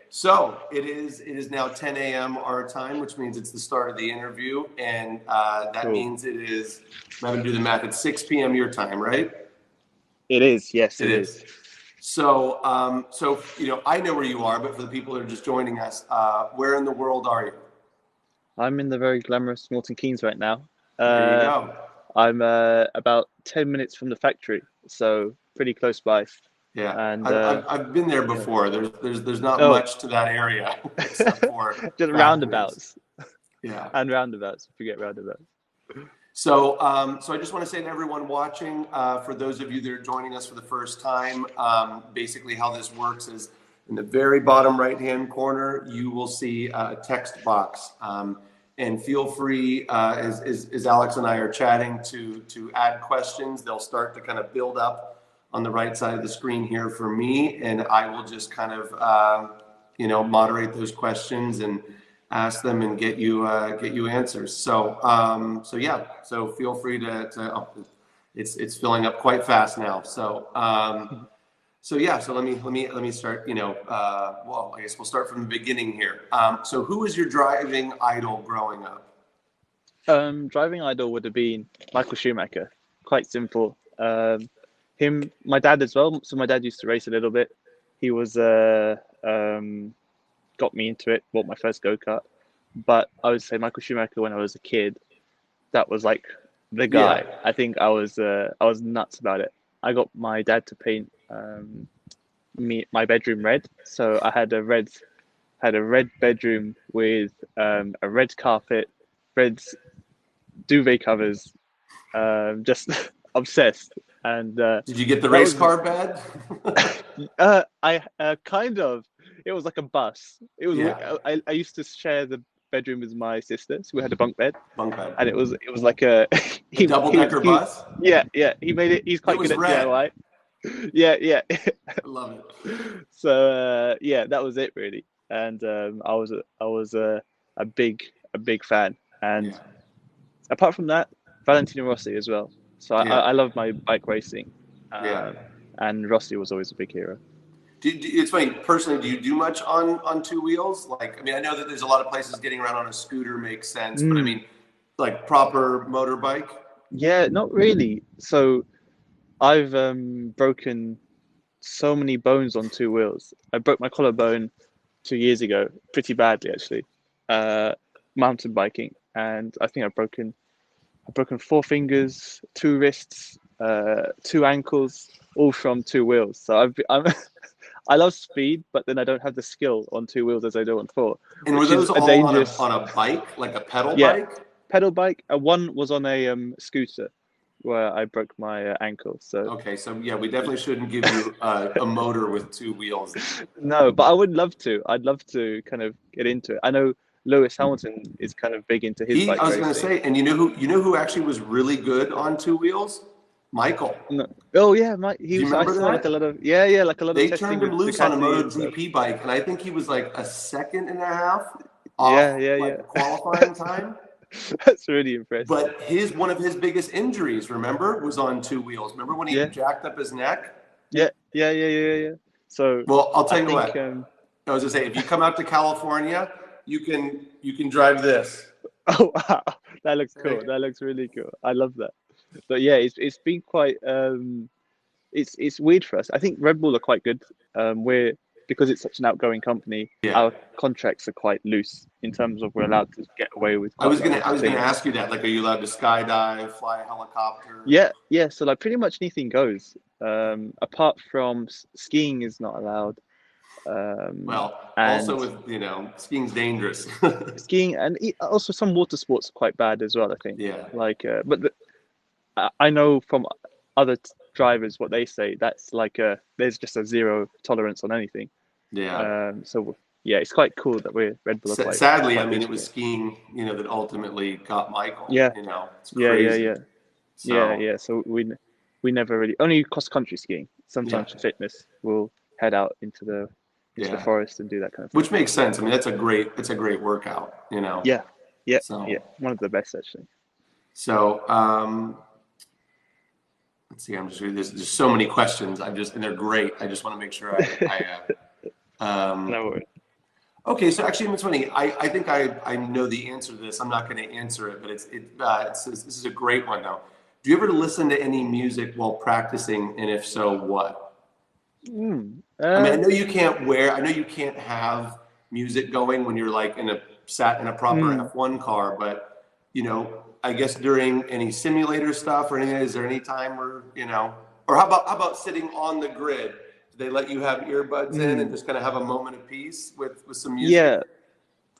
So it is now 10 a.m. our time, which means it's the start of the interview, and that means it is. I'm having to do the math. It's 6 p.m. your time, right? It is. Yes, it is. So, I know where you are, but for the people that are just joining us, where in the world are you? I'm in the very glamorous Milton Keynes right now. There you go. I'm about 10 minutes from the factory, so pretty close by. Yeah, and I've been there before. Yeah. There's not much to that area except for just factories. roundabouts. Yeah, and roundabouts. Forget roundabouts. So, I just want to say to everyone watching, for those of you that are joining us for the first time, basically how this works is in the very bottom right-hand corner, you will see a text box. And feel free, as Alex and I are chatting, to add questions. They'll start to kind of build up on the right side of the screen here for me, and I will just kind of, moderate those questions and ask them and get you answers. So feel free to it's filling up quite fast now. So let me start. I guess we'll start from the beginning here. So who was your driving idol growing up? Driving idol would have been Michael Schumacher. Quite simple. My dad as well. So my dad used to race a little bit. He was got me into it, bought my first go-kart. But I would say Michael Schumacher when I was a kid, that was like the guy. Yeah. I think I was nuts about it. I got my dad to paint my bedroom red. So I had a red bedroom with a red carpet, red duvet covers, just obsessed. And did you get the race car bed? I kind of. It was like a bus. It was. Yeah. I used to share the bedroom with my sister, so we had a bunk bed. And it was like a double-decker bus. Yeah. He made it. He's quite good at DIY. Yeah. I love it. So that was it really. And I was a big fan. And apart from that, Valentino Rossi as well. So I love my bike racing. And Rossi was always a big hero. It's funny, personally, do you do much on two wheels? Like, I mean, I know that there's a lot of places getting around on a scooter makes sense, but I mean, like proper motorbike? Yeah, not really. So I've broken so many bones on two wheels. I broke my collarbone 2 years ago, pretty badly actually, mountain biking. And I think I've broken 4 fingers, 2 wrists, 2 ankles, all from two wheels. So I love speed, but then I don't have the skill on 2 wheels as I do on 4. And were those all on a bike, like a pedal bike? Pedal bike. One was on a scooter, where I broke my ankle. So okay, so yeah, we definitely shouldn't give you a motor with 2 wheels. No, but I would love to. I'd love to kind of get into it. I know Lewis Hamilton is kind of big into his bike racing. I was going to say, and you know who actually was really good on 2 wheels? Michael. No. Oh yeah, he was. I saw like a lot of like a lot They of. They turned him loose on a MotoGP bike, and I think he was like a second and a half off qualifying time. That's really impressive. But one of his biggest injuries, remember, was on 2 wheels. Remember when he jacked up his neck? Yeah. So well, I'll tell you what. I was gonna say, if you come out to California, you can drive this. Oh wow, that looks cool. That looks really cool. I love that. But yeah, it's been quite it's weird for us. I think Red Bull are quite good. Because it's such an outgoing company, our contracts are quite loose in terms of we're allowed to get away with. I was gonna ask you that. Like, are you allowed to skydive, fly a helicopter? Yeah. So like pretty much anything goes. Apart from skiing is not allowed. Also with skiing's dangerous. Skiing and also some water sports are quite bad as well. I think. Yeah. Like, but I know from other drivers what they say. That's like there's just a zero tolerance on anything. Yeah. So yeah, it's quite cool that we're Red Bull. Sadly, I mean, it was skiing, that ultimately got Michael. Yeah. It's crazy. Yeah. So we never really only cross country skiing. Sometimes for fitness, we'll head out into the forest and do that kind of thing. Which makes sense. I mean, it's a great workout. Yeah. So, one of the best actually. So let's see. I'm just reading. There's so many questions. And they're great. I just want to make sure I no worries. Okay, so actually, it's funny. I think I know the answer to this. I'm not going to answer it, but this is a great one though. Do you ever listen to any music while practicing, and if so, what? Mm. I mean, I know you can't have music going when you're like sat in a proper Mm. F1 car, but I guess during any simulator stuff or anything, is there any time where, or how about sitting on the grid? Do they let you have earbuds in and Mm. just kind of have a moment of peace with some music?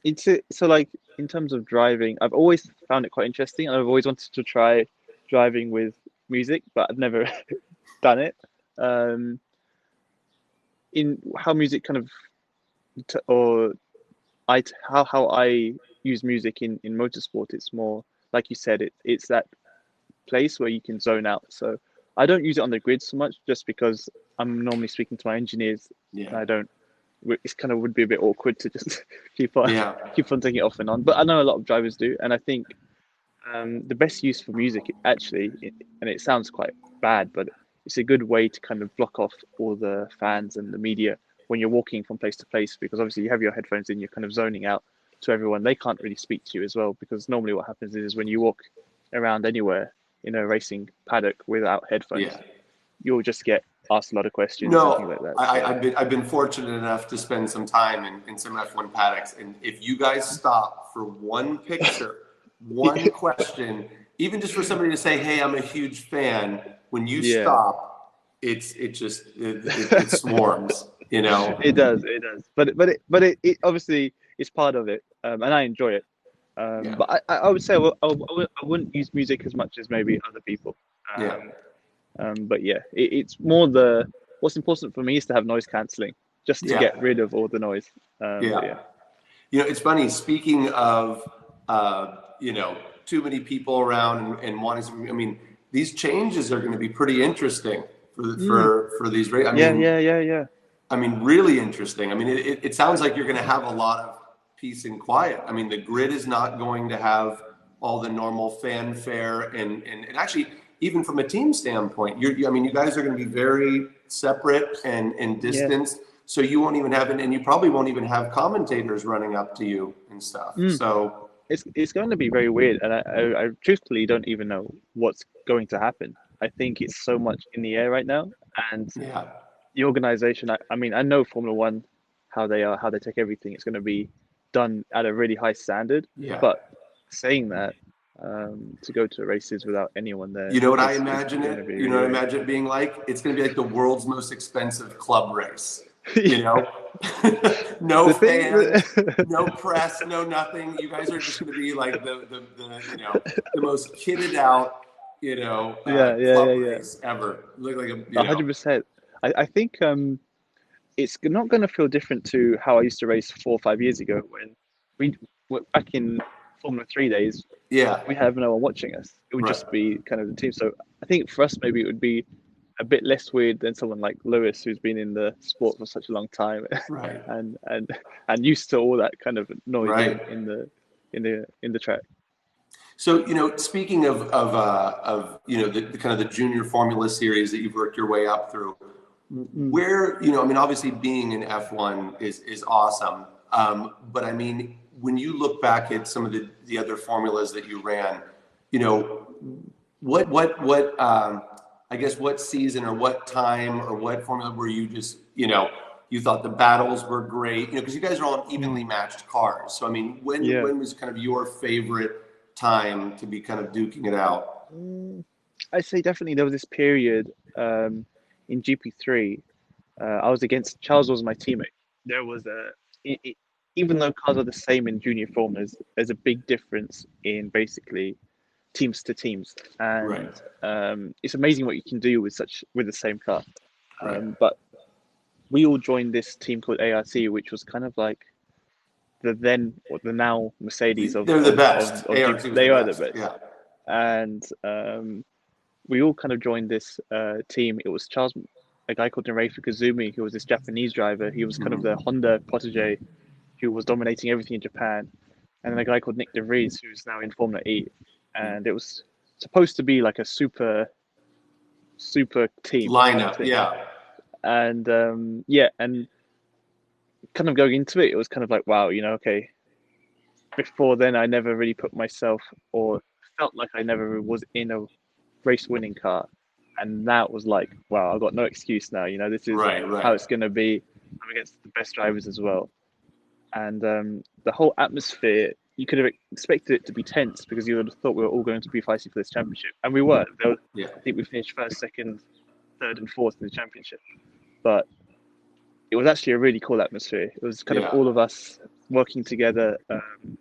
Yeah, so like in terms of driving, I've always found it quite interesting, and I've always wanted to try driving with music, but I've never done it. Um, in how music kind of or how I use music in motorsport, it's more like you said, it's that place where you can zone out. So I don't use it on the grid so much, just because I'm normally speaking to my engineers, and Yeah. I don't. It's kind of would be a bit awkward to just keep on Yeah. keep on taking it off and on. But I know a lot of drivers do, and I think the best use for music actually, and it sounds quite bad, but it's a good way to kind of block off all the fans and the media when you're walking from place to place, because obviously you have your headphones in, you're kind of zoning out to everyone. They can't really speak to you as well, because normally what happens is when you walk around anywhere in a racing paddock without headphones, Yeah. you'll just get asked a lot of questions and things No, like that. I, So I've been fortunate enough to spend some time in some F1 paddocks, and if you guys stop for one picture, one question, even just for somebody to say, "Hey, I'm a huge fan," when you yeah. stop, it swarms, you know. It does. But it obviously is part of it, and I enjoy it. Yeah, But I would say I wouldn't use music as much as maybe other people. yeah, But yeah, it's more the what's important for me is to have noise cancelling, just to yeah, get rid of all the noise. But yeah. yeah, It's funny. Speaking of, too many people around and wanting some. I mean, these changes are going to be pretty interesting mm, for these. I yeah, mean, yeah, yeah, yeah, really interesting. I mean, it sounds like you're going to have a lot of peace and quiet. I mean, the grid is not going to have all the normal fanfare, and actually, even from a team standpoint, I mean, you guys are going to be very separate and yeah. distanced. So you won't even have it, and you probably won't even have commentators running up to you and stuff. Mm. So It's going to be very weird, and I truthfully don't even know what's going to happen. I think it's so much in the air right now, and yeah, the organization. I mean, I know Formula One, how they take everything. It's going to be done at a really high standard. yeah. But saying that, to go to races without anyone there You know what I is imagine going to it? be You know really what I weird. imagine it being like? It's going to be like the world's most expensive club race. You Yeah, know, no the thing fans, that no press, no nothing. You guys are just going to be like the most kitted out yeah, yeah, yeah, club yeah, race ever. Look like a 100%. I think it's not going to feel different to how I used to race 4 or 5 years ago when we were back in Formula 3 days. yeah, We have no one watching us. It would right, just be kind of the team. So I think for us, maybe it would be a bit less weird than someone like Lewis, who's been in the sport for such a long time right, and and used to all that kind of noise right. in the track. So, speaking of the kind of the junior Formula series that you've worked your way up through, Mm, where I mean, obviously being in F1 is awesome, but I mean, when you look back at some of the other formulas that you ran, you know, what I guess what season or what time or what formula were you just you thought the battles were great, because you guys are all on evenly mm, matched cars. So I mean, yeah. when was kind of your favorite time to be kind of duking it out? I'd say definitely there was this period in GP3. I was against Charles was my teammate. There was it, it, even though cars are the same in junior formulas, there's a big difference in basically teams to teams, Right, and it's amazing what you can do with the same car. right. But we all joined this team called ART, which was kind of like the then or the now Mercedes They're the best. of GP. ART was the They are the best. best, Yeah. and we all kind of joined this team. It was Charles, a guy called Narefa Kazumi, who was this Japanese driver. He was kind of the Mhm. Honda protege who was dominating everything in Japan. And then a guy called Nick De Vries, who's now in Formula E. And it was supposed to be like a super team kind of Lineup. thing. Yeah. And yeah, and kind of going into it, it was kind of like, wow, okay. Before then, I never really put myself or felt like I never was in a race winning car. And now it was like, wow, I've got no excuse now. This is Right, how right. it's going to be. I'm against the best drivers as well. And the whole atmosphere, you could have expected it to be tense because you would have thought we were all going to be fighting for this championship. And we were. Yeah, I think we finished first, second, third, and fourth in the championship. But it was actually a really cool atmosphere. It was kind of yeah, all of us working together.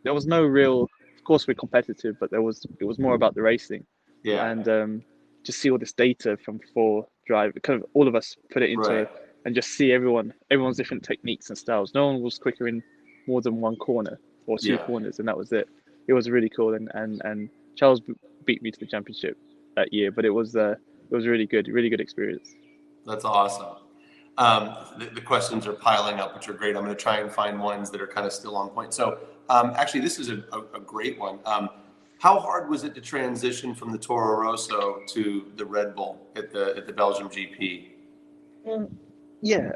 There was no real, of course, we're competitive, but it was more about the racing yeah. and just see all this data from four drive. Kind of all of us put it into Right. and just see everyone's different techniques and styles. No one was quicker in more than one corner or two Yeah. corners, and that was it. It was really cool, and Charles beat me to the championship that year, but it was really good experience. That's awesome. The questions are piling up, which are great. I'm going to try and find ones that are kind of still on point. So, actually, this is a great one. How hard was it to transition from the Toro Rosso to the Red Bull at the Belgium GP? Yeah,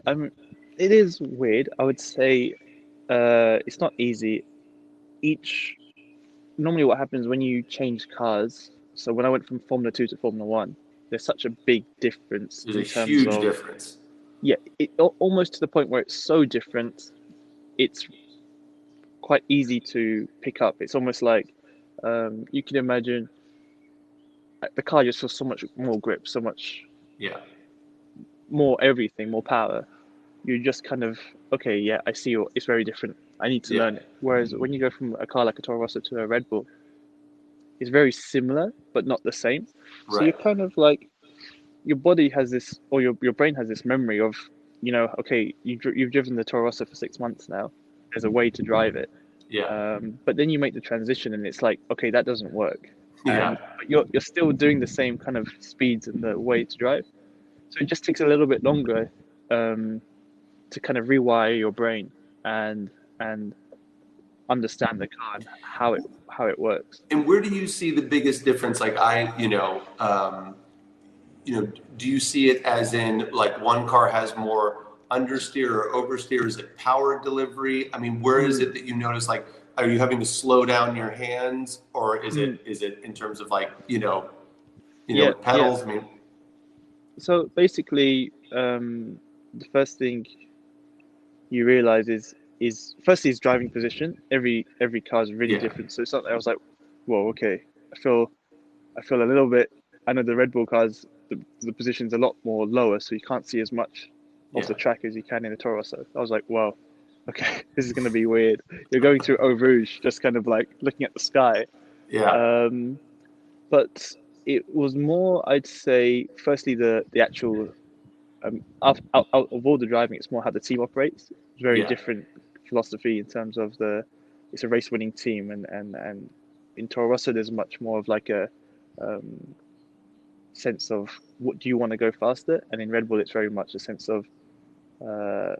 it is weird. I would say it's not easy. Each Normally what happens when you change cars. So when I went from Formula Two to Formula One, there's such a big difference There's a in terms huge of difference. yeah, almost to the point where it's so different. It's quite easy to pick up. It's almost like you can imagine the car just feels so much more grip, so much Yeah. more everything, more power. You just kind of okay, yeah, I see. It's very different. I need to Yeah. learn it. Whereas when you go from a car like a Toro Rosso to a Red Bull, it's very similar but not the same. So you're Right. kind of like your body has this, or your brain has this memory of, okay, you've driven the Toro Rosso for 6 months now. There's a way to drive it, Yeah. but then you make the transition, and it's like, okay, that doesn't work, Yeah. and but you're still doing the same kind of speeds and the way to drive. So it just takes a little bit longer to kind of rewire your brain and understand the car and how it works. And where do you see the biggest difference? Like do you see it as in like one car has more understeer or oversteer? Is it power delivery? I mean, where is Mm, it that you notice like are you having to slow down your hands or is mm, it in terms of like, yeah, with yeah. pedals? I mean, So basically, the first thing you realize is firstly is driving position. Every car is really yeah, different. So it's not. I was like, whoa, okay. I feel a little bit. I know the Red Bull cars, the position's a lot more lower, so you can't see as much of yeah, the track as you can in the Toro. So I was like, wow, okay, this is going to be weird. You're going through Eau Rouge, just kind of like looking at the sky. yeah, Um, but it was more, I'd say, firstly the actual out of all the driving, it's more how the team operates. It's very yeah, different philosophy in terms of it's a race winning team, and in Toro Rosso there's much more of like a um, sense of what do you want to go faster, and in Red Bull it's very much a sense of uh,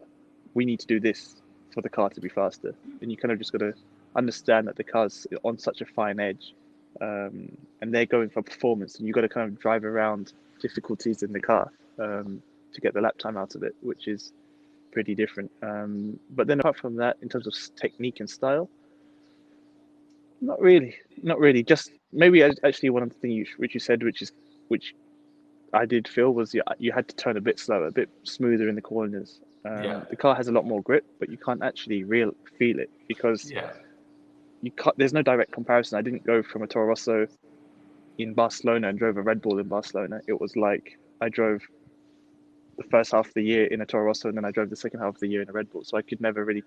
we need to do this for the car to be faster, and you kind of just got to understand that the car's on such a fine edge, and they're going for performance, and you've got to kind of drive around difficulties in the car to get the lap time out of it, which is pretty different. But then apart from that, in terms of technique and style, not really, not really. Just maybe actually one of the things which you said, which I did feel was you had to turn a bit slower, a bit smoother in the corners. yeah, The car has a lot more grip, but you can't actually feel it because yeah, you can't. There's no direct comparison. I didn't go from a Toro Rosso in Barcelona and drove a Red Bull in Barcelona. It was like I drove the first half of the year in a Toro Rosso, and then I drove the second half of the year in a Red Bull. So I could never really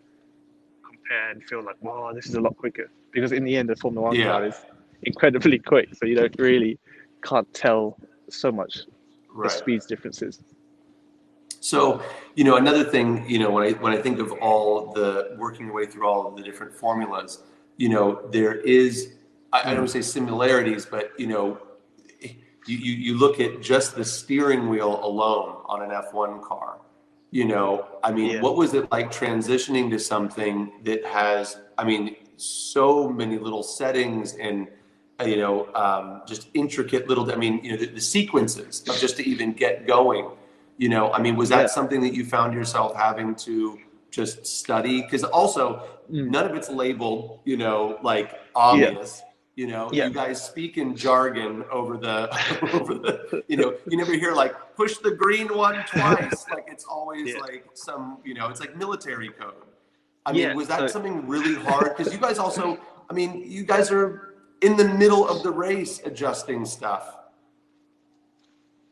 compare and feel like, wow, this is a lot quicker. Because in the end, the Formula One car yeah. is incredibly quick, so you don't really can't tell so much the Right. speeds differences. So, another thing, when I think of all the working your way through all of the different formulas, there is, I don't Mm. want to say similarities, but you look at just the steering wheel alone on an F1 car. I mean, Yeah, what was it like transitioning to something that has, I mean, so many little settings and just intricate little, I mean, the sequences of just to even get going, I mean, was yeah. that something that you found yourself having to just study, because also Mm. none of it's labeled, like Yeah. obvious. Yeah. You guys speak in jargon over the over the. You never hear like push the green one twice. Like it's always Yeah. like some, it's like military code. I mean, Yeah. was that So something really hard? Because you guys also, you guys are in the middle of the race adjusting stuff.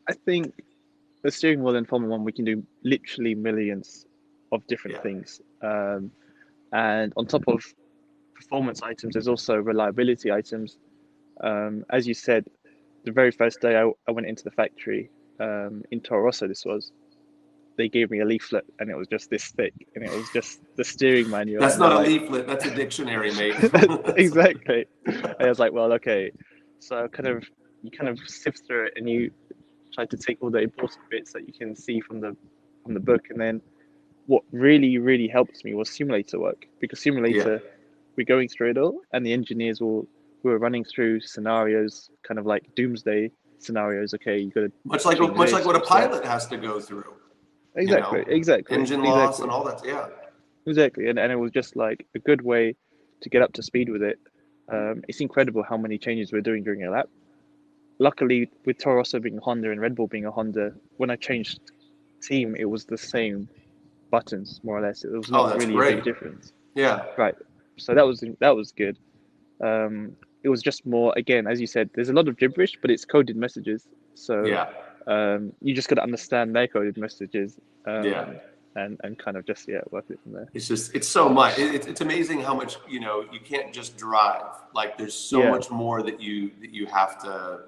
I think the steering wheel in Formula One, we can do literally millions of different Yeah. things. And on top of performance items, there's also reliability items. As you said, the very first day I went into the factory in Toro Rosso, they gave me a leaflet and it was just this thick and it was just the steering manual. That's And they're not a like, leaflet. That's a dictionary, mate. exactly. And I was like, well, okay. So you kind of sift through it and you try to take all the important bits that you can see from the book. And then what really, really helped me was simulator work, because Yeah. simulator, we're going through it all and the engineers we were running through scenarios, kind of like doomsday scenarios. Okay, you got to Much like what a pilot has to go through. Exactly. Engine loss and all that. Yeah. Exactly. And it was just like a good way to get up to speed with it. It's incredible how many changes we're doing during a lap. Luckily, with Toro Rosso being a Honda and Red Bull being a Honda, when I changed team, it was the same buttons, more or less. It was Oh, not that's really a great. big difference. Yeah. Right. So that was good. It was just more, again, as you said, there's a lot of gibberish, but it's coded messages. So Yeah. you just got to understand their coded messages. Yeah. And kind of just work it from there. It's so much. It's amazing how much you can't just drive. Like there's so much more that you have to.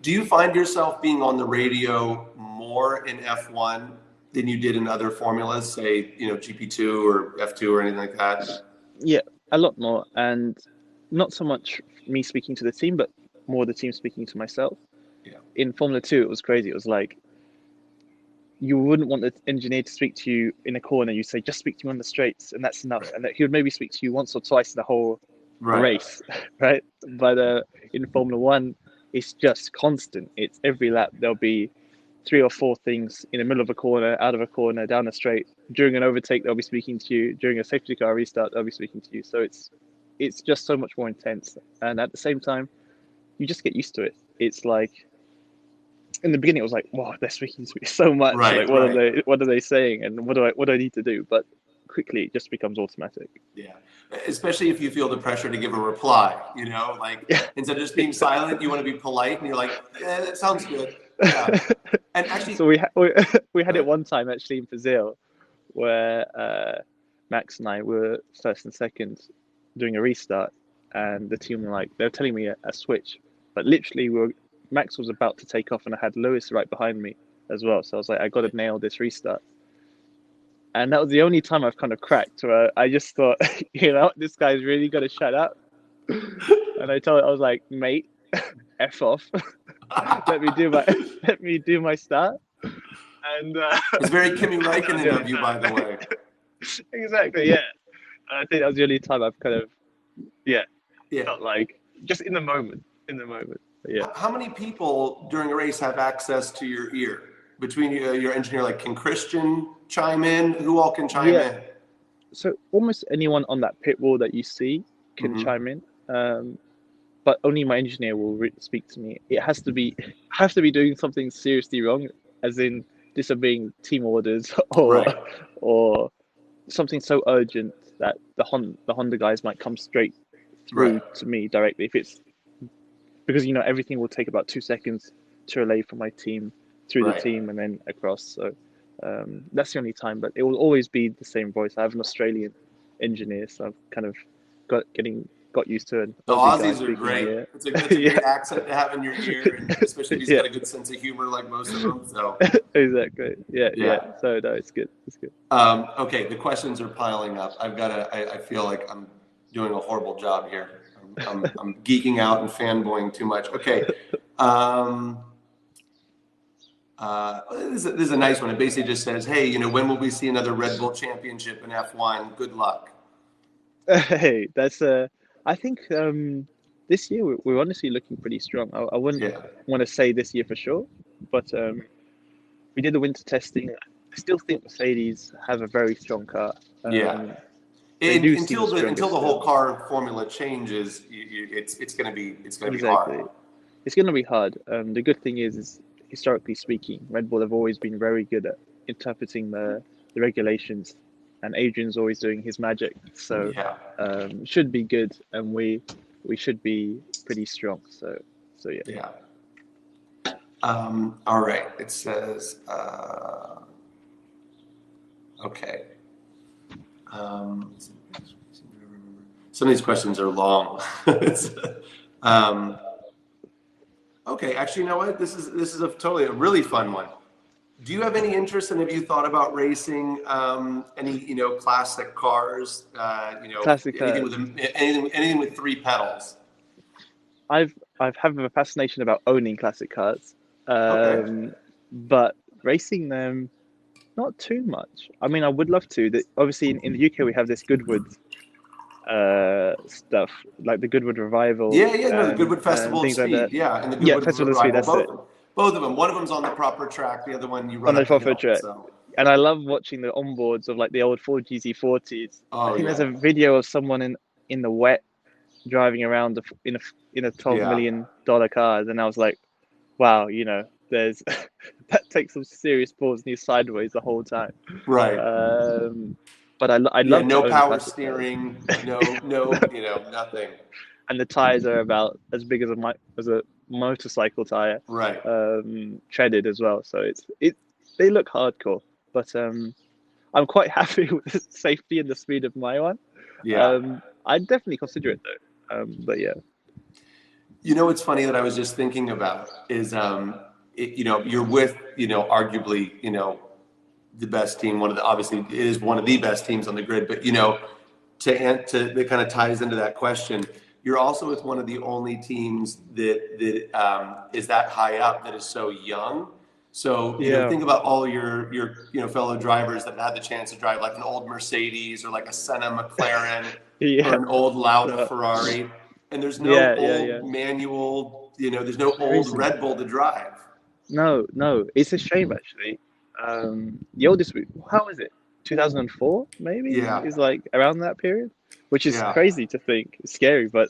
Do you find yourself being on the radio more in F1 than you did in other formulas, say GP2 or F2 or anything like that? Yeah, a lot more, and not so much me speaking to the team, but more the team speaking to myself. Yeah. In Formula 2, it was crazy. It was like, you wouldn't want the engineer to speak to you in a corner. You say, just speak to me on the straights, and that's enough. Right. And that he would maybe speak to you once or twice in the whole Right. race, right? But in Formula 1, it's just constant. It's every lap, there'll be 3 or 4 things in the middle of a corner, out of a corner, down a straight. During an overtake, they'll be speaking to you. During a safety car restart, they'll be speaking to you. So it's just so much more intense. And at the same time, you just get used to it. It's like, in the beginning, it was like, wow, they're speaking to me so much. Right, like, what are they saying, and what do I need to do? But quickly, it just becomes automatic. Yeah, especially if you feel the pressure to give a reply. Instead of just being silent, you want to be polite, and you're like, yeah, that sounds good. Yeah. And actually, so we had it one time actually in Brazil, where Max and I were first and second doing a restart, and the team they were telling me a switch, but literally Max was about to take off and I had Lewis right behind me as well. So I was like, I got to nail this restart. And that was the only time I've kind of cracked where I just thought, this guy's really got to shut up. And I was like, mate, F off. let me do my start. And it's very Kimi Räikkönen of you, by the way. Exactly, yeah. And I think that was the only time I've kind of, felt like just in the moment. Yeah. How many people during a race have access to your ear? Between your engineer, like, can Christian chime in? Who all can chime in? So almost anyone on that pit wall that you see can chime in, but only my engineer will speak to me. It has to be doing something seriously wrong, as in disobeying team orders or something so urgent that the Honda guys might come straight through to me directly. If it's because everything will take about 2 seconds to relay from my team through the team and then across. So that's the only time, but it will always be the same voice. I have an Australian engineer, so I've kind of got used to it. The Aussies are great. It's a great accent to have in your ear, and especially if he's got a good sense of humor like most of them. So exactly, yeah. So no, it's good. Okay, the questions are piling up. I feel like I'm doing a horrible job here. I'm geeking out and fanboying too much. Okay. This is a nice one. It basically just says, hey, when will we see another Red Bull championship in F1? Good luck. Hey, that's I think this year we're honestly looking pretty strong. I wouldn't want to say this year for sure, but we did the winter testing. I still think Mercedes have a very strong car. Yeah. They do seem Until stronger the still. whole car formula changes, it's going to be Exactly. hard. It's going to be hard. The good thing is historically speaking, Red Bull have always been very good at interpreting the regulations, and Adrian's always doing his magic. So Yeah. should be good, and we should be pretty strong. So yeah. Yeah. All right. It says, okay. Some of these questions are long. Okay. Actually, you know what? This is a really fun one. Do you have any interest and have you thought about racing any, classic cars? Classic Anything cars. anything with 3 pedals? I've have a fascination about owning classic cars, Okay. but racing them not too much. I mean, I would love to. Obviously in the UK we have this Goodwood stuff, like the Goodwood Revival Yeah. No, the Goodwood and Festival of things like that. Speed. Yeah, and the Yeah, Goodwood Festival of Speed. Revival. That's it. Both of them. One of them's on the proper track. The other one you On run the up the proper hill. track. So. And I love watching the onboards of like the old Ford GT40s. I Oh think there's yeah. a video of someone in the wet driving around in a $12 Yeah. million car, and I was like, wow, there's that takes some serious balls and he's sideways the whole time. Right. But I'd Yeah. love to No own a power classic car. steering. No. Nothing. And the tires are about as big as a motorcycle tire, Right. treaded as well. So they look hardcore, but I'm quite happy with the safety and the speed of my one. Yeah. I'd definitely consider it though. But yeah. What's funny that I was just thinking about is, you're with, arguably, the best team. Obviously it is one of the best teams on the grid, but, that kind of ties into that question. You're also with one of the only teams that is that high up that is so young. So, think about all your fellow drivers that had the chance to drive like an old Mercedes or like a Senna McLaren or an old Lauda Ferrari. And there's no old manual, there's no old Red Bull to drive. No, it's a shame actually. The oldest, how is it? 2004 maybe? Yeah. Is like around that period, which is Yeah. crazy to think. It's scary, but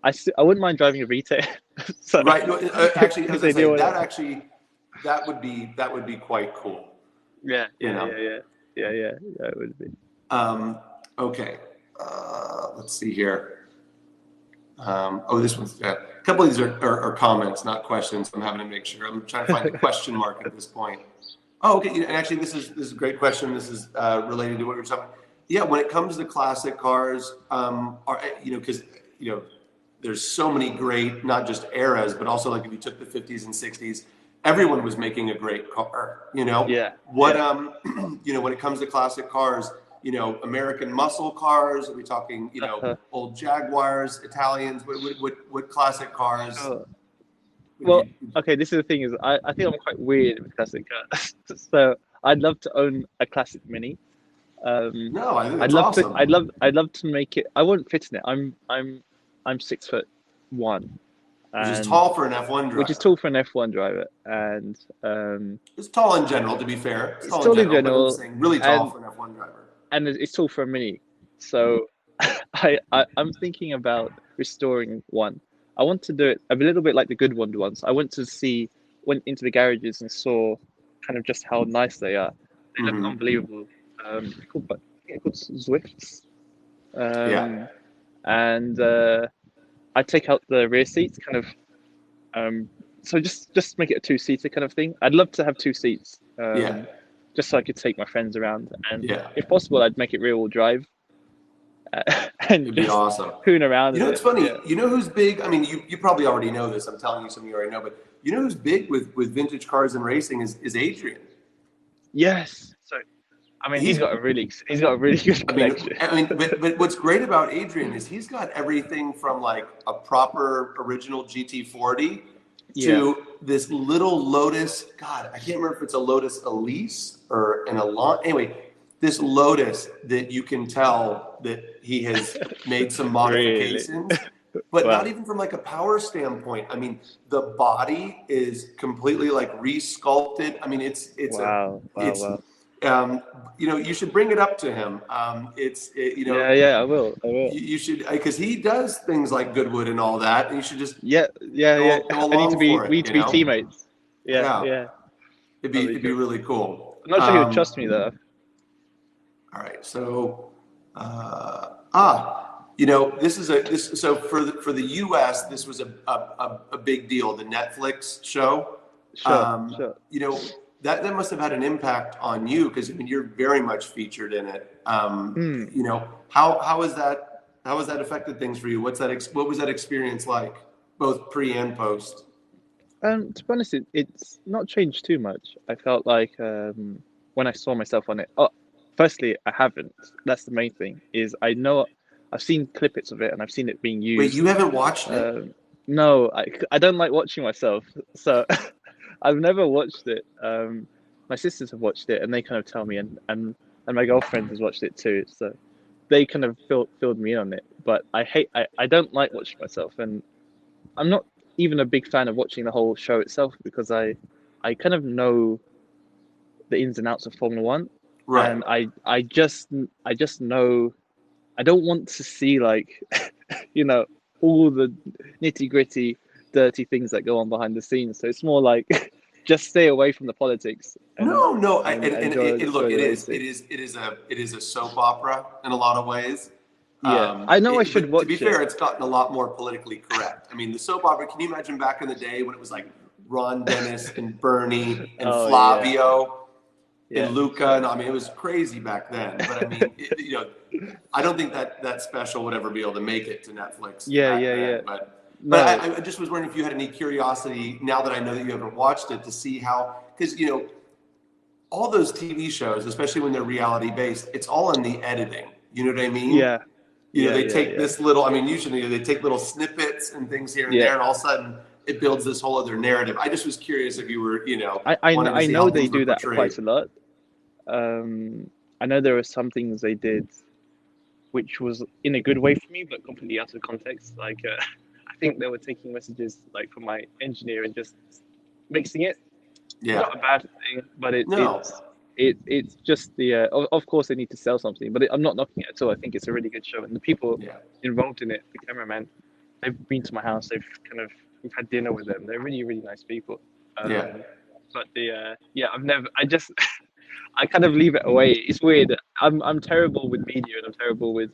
I wouldn't mind driving a V10. So Right. No, actually, if as they I do say, that would be quite cool. Yeah, it would be. Okay. Let's see here. This one's a couple of these are comments, not questions. I'm having to make sure. I'm trying to find the question mark at this point. Oh, okay. And actually, this is a great question. This is related to what we were talking about. Yeah, when it comes to classic cars, because there's so many great, not just eras, but also like if you took the 50s and 60s, everyone was making a great car. Yeah. When it comes to classic cars, American muscle cars. Are we talking, old Jaguars, Italians? What classic cars? Well, okay. This is the thing is, I think I'm quite weird with classic cars. So I'd love to own a classic Mini. No, I think I'd that's love awesome. I'd love to make it. I won't fit in it. I'm 6'1", which is tall for an F1 driver. Which is tall for an F1 driver, and it's tall in general. To be fair, it's tall in general. But I'm saying really tall for an F1 driver. And it's tall for a Mini. So I'm thinking about restoring one. I want to do it a little bit like the Goodwood ones. I went into the garages and saw kind of just how nice they are. They look unbelievable. Called Zwifts. And I take out the rear seats, kind of. So just make it a 2-seater kind of thing. I'd love to have 2 seats. Just so I could take my friends around, and if possible, I'd make it rear-wheel drive. And it'd be awesome. Hoon around. It's funny. Yeah. You know who's big? I mean, you probably already know this. I'm telling you something you already know, but you know who's big with vintage cars and racing is Adrian. Yes. So, I mean, he's got a really good collection. But what's great about Adrian is he's got everything from like a proper original GT40 to this little Lotus. God, I can't remember if it's a Lotus Elise or an Alon. Anyway, this Lotus that you can tell that he has made some modifications, but not even from like a power standpoint. I mean, the body is completely like re-sculpted. I mean, it's um, you should bring it up to him. Yeah, I will. You should, because he does things like Goodwood and all that, and you should just Yeah. go I need to along be. for We it. need to be teammates. Yeah, Yeah. That'd be it'd be good. really cool. I'm not sure he would trust me though. All right, so so for the U.S. this was a big deal. The Netflix show, Sure. that must have had an impact on you, because I mean you're very much featured in it. Hmm. How has that affected things for you? What was that experience like, both pre and post? To be honest, it's not changed too much. I felt like when I saw myself on it. Oh, firstly, I haven't. That's the main thing. Is I know I've seen clippets of it and I've seen it being Wait, used. you haven't watched it? No, I don't like watching myself, so I've never watched it. My sisters have watched it and they kind of tell me, and my girlfriend has watched it too. So they kind of filled me in on it. But I don't like watching myself, and I'm not even a big fan of watching the whole show itself because I kind of know the ins and outs of Formula One, Right. and I just know I don't want to see like you know all the nitty gritty, dirty things that go on behind the scenes. So it's more like just stay away from the politics No. and Look, enjoy the racing. it is a soap opera in a lot of ways. Yeah, I know I should But to be watch it. fair, it's gotten a lot more politically correct. I mean, the soap opera. Can you imagine back in the day when it was like Ron Dennis and Bernie and Oh Flavio and yeah, Luca? And sure. I mean, it was crazy back then. But I mean, I don't think that special would ever be able to make it to Netflix back Yeah. then. But No, I just was wondering if you had any curiosity, now that I know that you haven't watched it, to see how, because all those TV shows, especially when they're reality based, it's all in the editing. You know what I mean? yeah, They take this little, I mean, usually they take little snippets and things here and yeah. there, and all of a sudden it builds this whole other narrative. I just was curious if you were, wanting to I see know how they things were do that portrayed. quite a lot. I know there were some things they did which was in a good way for me, but completely out of context. Like, I think they were taking messages like from my engineer and just mixing it. Yeah. Not a bad thing, but No. it's just the of course they need to sell something, but I'm not knocking it at all. I think it's a really good show, and the people Yeah. involved in it, the cameraman, they've been to my house. We've had dinner with them. They're really really nice people. Yeah. But I kind of leave it away. It's weird. I'm terrible with media and I'm terrible with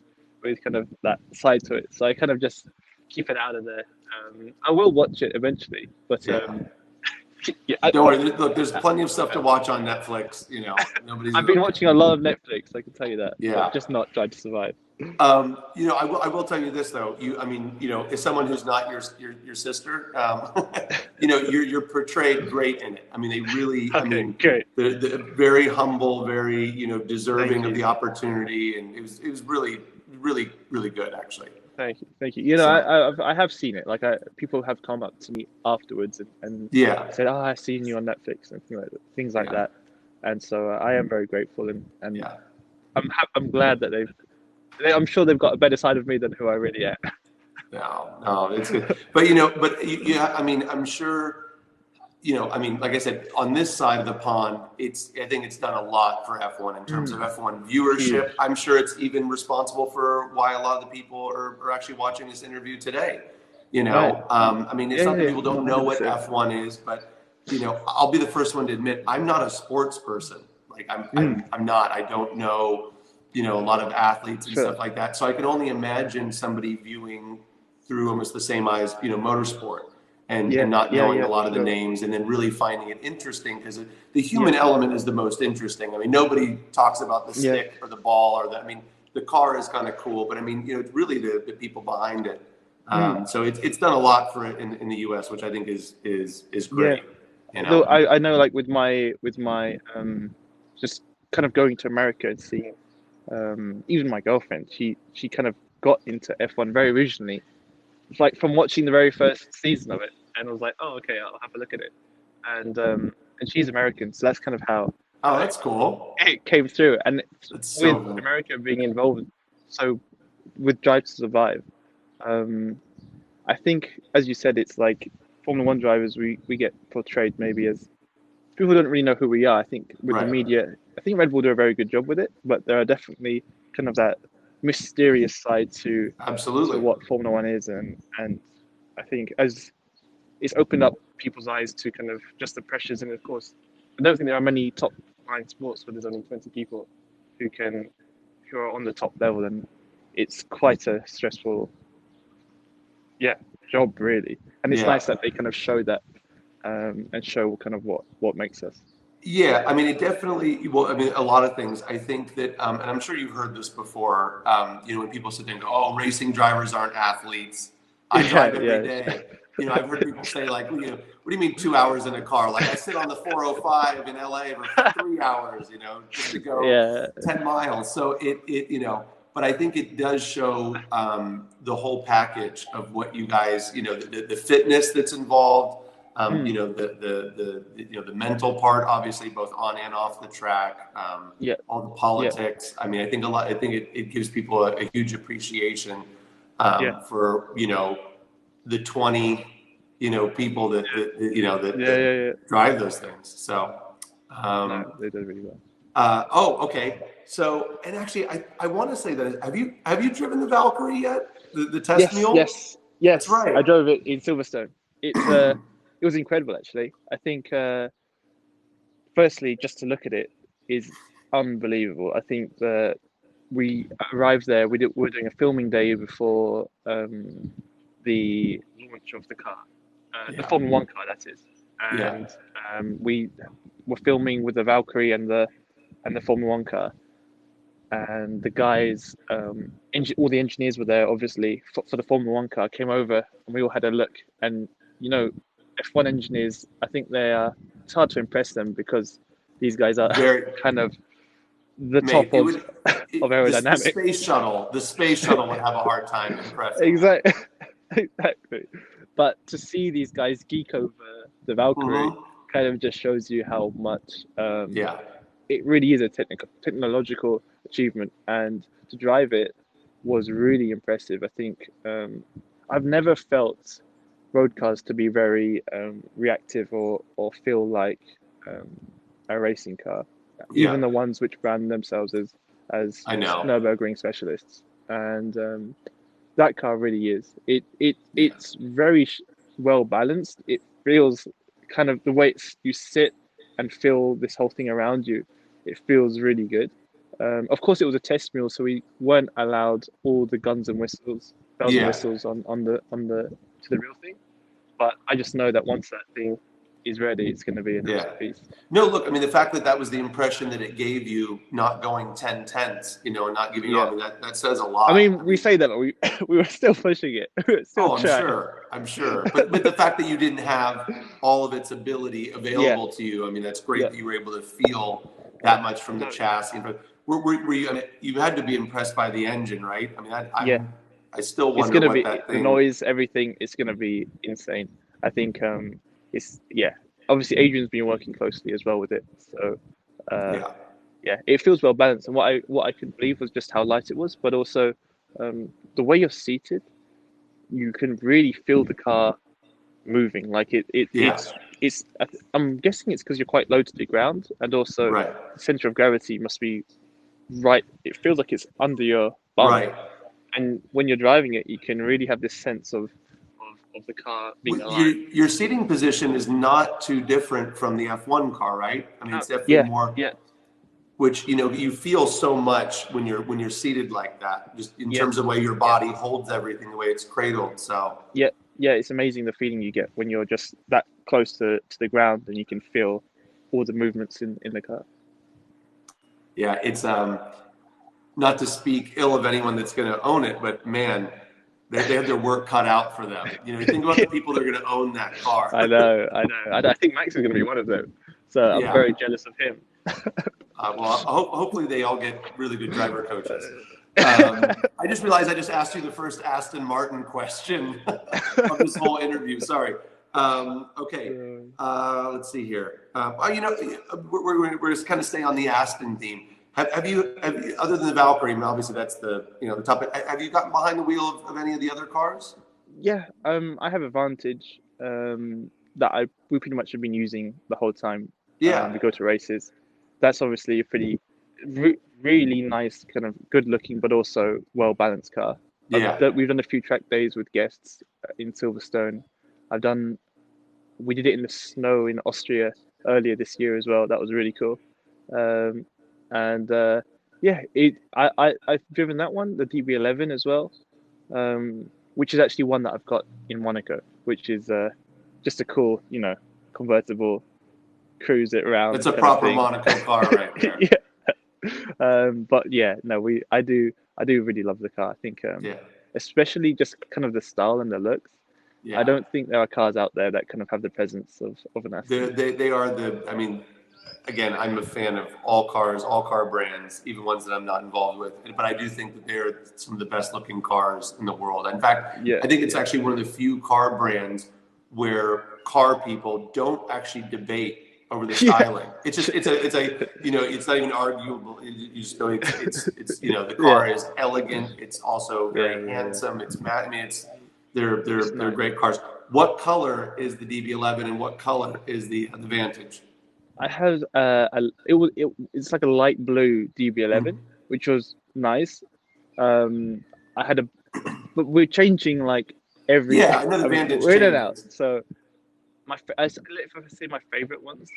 kind of that side to it. So I kind of just keep it out of there. I will watch it eventually, but Yeah. yeah, Don't worry. Look, there's plenty of stuff to watch on Netflix. Nobody's. I've been watching a lot of Netflix. I can tell you that. Yeah. But just not Drive to Survive. I will tell you this though. As someone who's not your sister, you're portrayed great in it. I mean, they really. I Okay, mean, great. they're very humble, very deserving Thank of the you. opportunity, and it was really, really, really good actually. Thank you. You know, So I have seen it. Like, people have come up to me afterwards and yeah, said, "Oh, I've seen you on Netflix," and things like yeah, that. And so I am very grateful, and yeah. I'm glad that I'm sure they've got a better side of me than who I really am. No, it's good. Yeah, I mean, I'm sure. Like I said, on this side of the pond, I think it's done a lot for F1 in terms of F1 viewership. Huge. I'm sure it's even responsible for why a lot of the people are actually watching this interview today. Right. I mean, it's not that people don't know what 100%. F1 is, but I'll be the first one to admit I'm not a sports person. Like I'm not. I don't know, a lot of athletes and Sure. stuff like that. So I can only imagine somebody viewing through almost the same eyes, motorsport. And not knowing a lot of the Sure. names, and then really finding it interesting, because the human Yeah. element is the most interesting. I mean, nobody talks about the Yeah. stick or the ball or I mean, the car is kind of cool, but I mean, it's really the people behind it. So it's done a lot for it in the U.S., which I think is Yeah. great. Though I know, like with my just kind of going to America and seeing even my girlfriend, she kind of got into F1 very originally, like from watching the very first season of it, and I was like, oh, okay, I'll have a look at it, and she's American, so that's kind of how Oh, that's cool. it came through, and That's so with good. America being involved, so with Drive to Survive, I think, as you said, it's like Formula One drivers, we get portrayed maybe as people who don't really know who we are. I think with the Right. media, I think Red Bull do a very good job with it, but there are definitely kind of that mysterious side to Absolutely. what Formula One is, and I think as it's opened up people's eyes to kind of just the pressures, and of course, I don't think there are many top line sports where there's only 20 people who are on the top level, and it's quite a stressful, job really. And it's nice that they kind of show that, and show kind of what makes us. Yeah, I mean, it definitely, well, I mean, a lot of things. I think that, and I'm sure you've heard this before, when people sit there and go, oh, racing drivers aren't athletes. I drive every day. I've heard people say, like, what do you mean 2 hours in a car? Like, I sit on the 405 in LA for 3 hours, just to go 10 miles. So but I think it does show the whole package of what you guys, the fitness that's involved. The mental part, obviously, both on and off the track, all the politics. I mean, I think it gives people a huge appreciation for, the 20, people that drive those things. So, they did really well. Okay. So, and actually, I want to say that, have you driven the Valkyrie yet? The test mule? Yes. That's right. I drove it in Silverstone. It was incredible, actually. I think, firstly, just to look at it is unbelievable. I think that we arrived there. We were doing a filming day before the launch of the car, the Formula One car, that is. And we were filming with the Valkyrie and the Formula One car. And the guys, all the engineers were there, obviously, for the Formula One car, came over, and we all had a look. And, F1 engineers, I think it's hard to impress them because these guys are kind of the top of aerodynamics. The space shuttle would have a hard time impressing. Exactly. But to see these guys geek over the Valkyrie kind of just shows you how much it really is a technological achievement, and to drive it was really impressive. I think I've never felt road cars to be very reactive or feel like a racing car, even the ones which brand themselves as Nürburgring specialists. And that car really is. It's very well balanced. It feels kind of the way you sit and feel this whole thing around you. It feels really good. Of course, it was a test mule, so we weren't allowed all the guns and whistles, bells and whistles on the to the real thing. But I just know that once that thing is ready, it's going to be an absolute piece. No, look, I mean, the fact that was the impression that it gave you, not going 10 tenths, and not giving up, I mean, that says a lot. I mean, we say that, but we were still pushing it. I'm sure. But the fact that you didn't have all of its ability available to you, I mean, that's great that you were able to feel that much from the chassis. But were you? I mean, you had to be impressed by the engine, right? I mean, I still wonder what that thing. The noise, everything. It's going to be insane. I think obviously Adrian's been working closely as well with it, so it feels well balanced. And what I couldn't believe was just how light it was, but also the way you're seated, you can really feel the car moving. Like it's. I'm guessing it's because you're quite low to the ground, and also the center of gravity must be right. It feels like it's under your bum. Right. And when you're driving it, you can really have this sense of the car being alive. Your seating position is not too different from the F1 car, right? I mean, it's definitely more. Yeah. Which you feel so much when you're seated like that, just in terms of the way your body holds everything, the way it's cradled. So it's amazing the feeling you get when you're just that close to the ground and you can feel all the movements in the car. Yeah, it's not to speak ill of anyone that's going to own it, but man, they have their work cut out for them. You think about the people that are going to own that car. I know. I think Max is going to be one of them. So I'm very jealous of him. Well, hopefully they all get really good driver coaches. I just realized I just asked you the first Aston Martin question of this whole interview. Sorry. Okay. Let's see here. We're just kind of staying on the Aston theme. Have you, other than the Valkyrie, and obviously that's the top. Have you gotten behind the wheel of any of the other cars? Yeah. I have a Vantage that we pretty much have been using the whole time. We go to races. that's obviously a really nice, kind of good looking, but also well balanced car. Yeah. We've done a few track days with guests in Silverstone. I've done we did it in the snow in Austria earlier this year as well. That was really cool. Um, and yeah, I've driven that one, the DB11 as well, which is actually one that I've got in Monaco, which is just a cool, convertible, cruise it around It's a kind of proper thing. Monaco car right there. Yeah. But yeah, no, I do really love the car. I think, Yeah. especially just kind of the style and the looks. I Yeah. don't think there are cars out there that kind of have the presence of an Aston. They are I mean, again, I'm a fan of all cars, all car brands, even ones that I'm not involved with. But I do think that they're some of the best looking cars in the world. In fact, Yeah, I think it's yeah, actually one of the few car brands where car people don't actually debate over the yeah, styling. It's not even arguable. You just go, the yeah, car is elegant. It's also yeah, very yeah, yeah. handsome. I mean, they're It's they're nice. great cars. What color is the DB11 and what color is the Vantage? I had it's like a light blue DB11, Mhm. which was nice. I had a but we're changing like every Yeah, I know the Vantage we're in and out. changes. So if I say my favorite ones,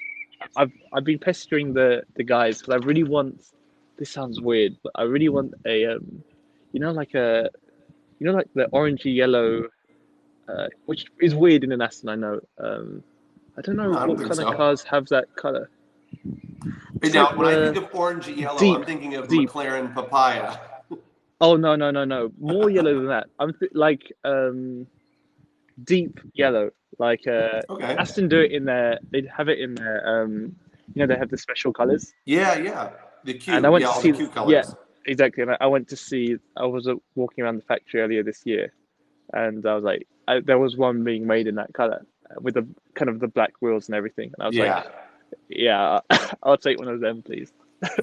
I've been pestering the guys because I really want. This sounds weird, but I really want a you know like a like the orangey yellow, which is weird in an Aston. I know. I don't know No, I don't what think kind of so. cars have that color. And It's like now, when I think the of orange and yellow, I'm deep, thinking of deep. McLaren Papaya. Oh no, no, no, no! More yellow than that. Like deep yellow. Like Okay. Aston do it in their. They have it in their. They have the special colors, Yeah, yeah. The and I Q. went Yeah, to all the see. Q Yeah, colors. exactly. And I went to see. I was walking around the factory earlier this year, and I was like, there was one being made in that color with the kind of the black wheels and everything, and I was like, Yeah. yeah, I'll take one of them, please.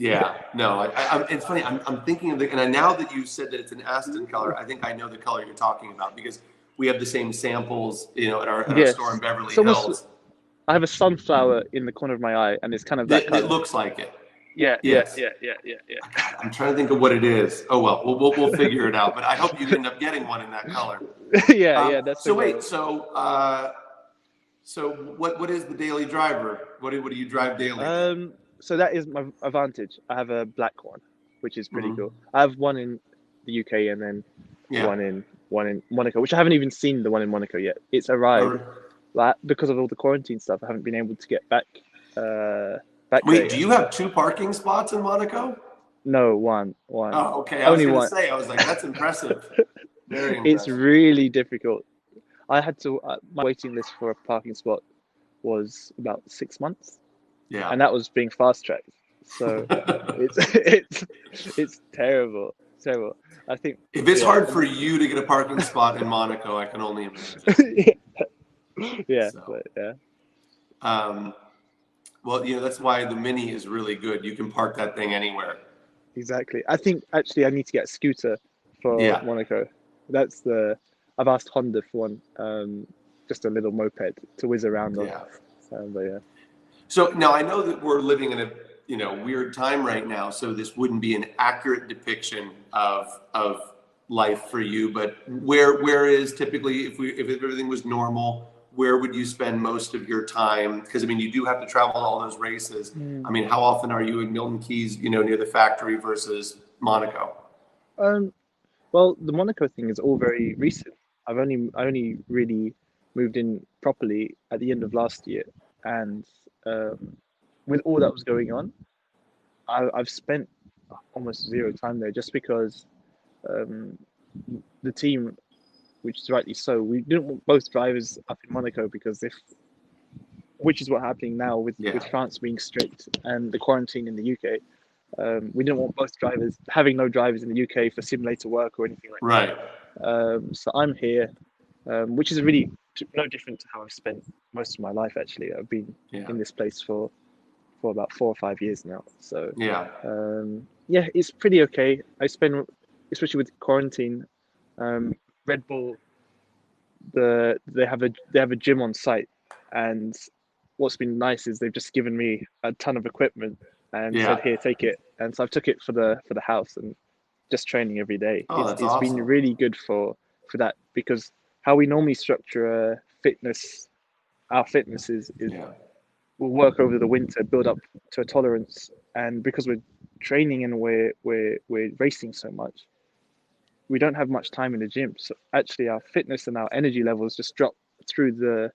Yeah. No, it's funny. I'm thinking of and now that you said that it's an Aston color, I think I know the color you're talking about because we have the same samples, at our store in Yes, Beverly it's almost. Hills. I have a sunflower in the corner of my eye, and it's kind of that That color. looks like it. Yeah, yeah, Yes. yeah, yeah, yeah, yeah. God, I'm trying to think of what it is. Oh well, we'll figure it out. But I hope you end up getting one in that color. Yeah, yeah, that's the So wait, goal. so what is the daily driver? What do you drive daily? So that is my advantage. I have a black one, which is pretty cool. Hmm. I have one in the UK and then Yeah. one in Monaco, which I haven't even seen the one in Monaco yet. It's arrived, but because of all the quarantine stuff, I haven't been able to get back there Wait, do yet. you have two parking spots in Monaco? No, one, Oh, okay. I was only gonna one. say, I was like, that's impressive. Very It's impressive. really difficult. I had to my waiting list for a parking spot was about 6 months, Yeah. and that was being fast tracked. So it's it's terrible, terrible. I think, If it's yeah, hard for you to get a parking spot in Monaco, I can only imagine. yeah, yeah, So, but yeah, um, well, that's why the Mini is really good. You can park that thing anywhere. exactly. I think actually I need to get a scooter for Yeah. Monaco. That's the I've asked Honda for one, just a little moped to whiz around on. Yeah. But yeah, So now I know that we're living in a weird time right now, so this wouldn't be an accurate depiction of life for you. But where is typically if everything was normal, where would you spend most of your time? Because I mean, you do have to travel to all those races. I mm. mean, how often are you in Milton Keyes, near the factory versus Monaco? um, well, the Monaco thing is all very recent. I only really moved in properly at the end of last year, and um, with all that was going on, I've spent almost zero time there just because um, the team, which is rightly so, we didn't want both drivers up in Monaco because which is what's happening now with Yeah. France being strict and the quarantine in the UK. We didn't want both drivers having no drivers in the UK for simulator work or anything like that. Right. So I'm here, which is really no different to how I've spent most of my life. Actually, I've been Yeah. in this place for about 4 or 5 years now. So Yeah. yeah, it's pretty okay. I spend, especially with quarantine, Red Bull. They have a gym on site, and what's been nice is they've just given me a ton of equipment, and Yeah. said, "Here, take it." And so I've took it for the house and just training every day. Oh, that's It's been awesome. really good for that, because how we normally structure our fitness is Yeah. we'll work over the winter, build up to a tolerance, and because we're training and we're racing so much, we don't have much time in the gym. So actually, our fitness and our energy levels just drop through the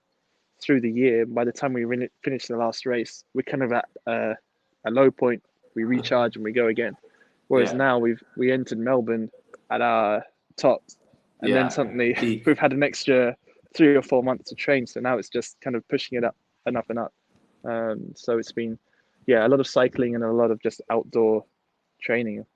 year. By the time we finish the last race, we're kind of at a low point. We recharge and we go again. Whereas Yeah. now we entered Melbourne at our top, and then Yeah. suddenly Peak. we've had an extra 3 or 4 months to train. So now it's just kind of pushing it up and up and up. So it's been, yeah, a lot of cycling and a lot of just outdoor training.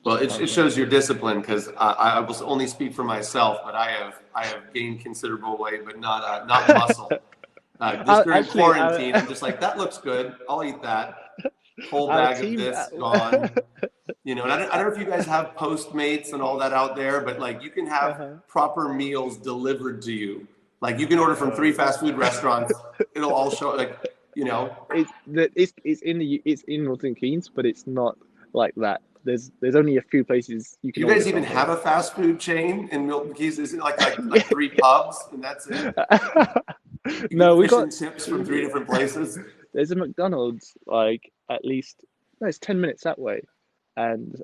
Well, Just it shows your discipline, because I will only speak for myself, but I have gained considerable weight, but not muscle. Just during actually, quarantine, I'm just like, that looks good. I'll eat that. Whole our bag of team. this gone. You know, and I don't know if you guys have Postmates and all that out there, but like you can have proper meals delivered to you. Like you can order from 3 fast food restaurants. It'll all show, like, you know. It's in Milton Keynes, but it's not like that. There's only a few places you Do can you order guys even from. have a fast food chain in Milton Keynes? Is it like 3 pubs and that's it? You No, get we fish got and chips from 3 different places. there's a McDonald's like at least no, it's 10 minutes that way, and